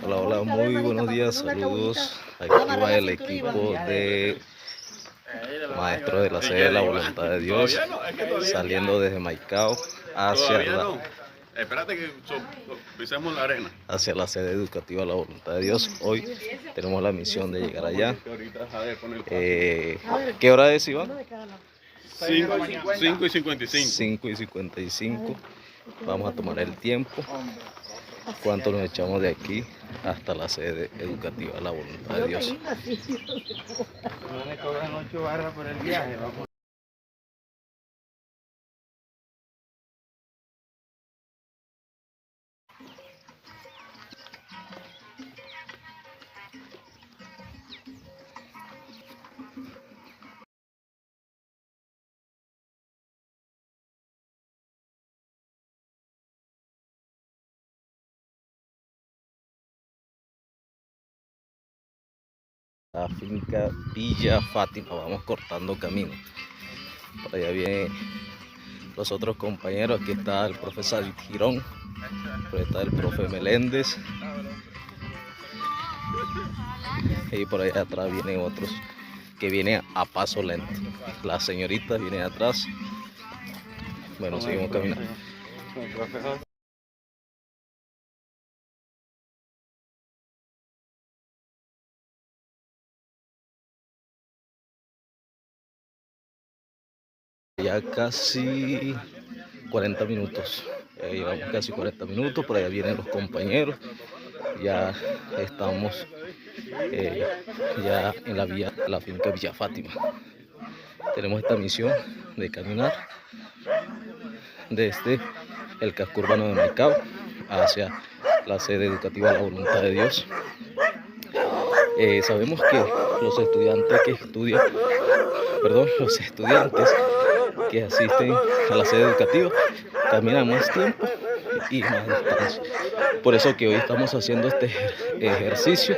Hola, hola, muy buenos días, saludos. Aquí va el equipo de maestros de la sede de la voluntad de Dios, saliendo desde Maicao hacia la sede educativa de la voluntad de Dios. Hoy tenemos la misión de llegar allá. ¿Qué hora es, Iván? 5:55. 5:55. Vamos a tomar el tiempo. ¿Cuánto nos echamos de aquí hasta la sede educativa de la voluntad de Dios? No le cobran 8 barras por el viaje, vamos. La finca Villa Fátima, vamos cortando camino. Por allá vienen los otros compañeros. Aquí está el profesor Girón, por ahí está el profe Meléndez, y por allá atrás vienen otros que vienen a paso lento. Las señoritas vienen atrás. Bueno, seguimos caminando. Ya casi 40 minutos. Llevamos casi 40 minutos. Por allá vienen los compañeros. Ya estamos ya en la finca Villa Fátima. Tenemos esta misión de caminar desde el casco urbano de Maicao hacia la sede educativa de la voluntad de Dios. Sabemos que los estudiantes que asisten a la sede educativa caminan más tiempo y más distancia. Por eso que hoy estamos haciendo este ejercicio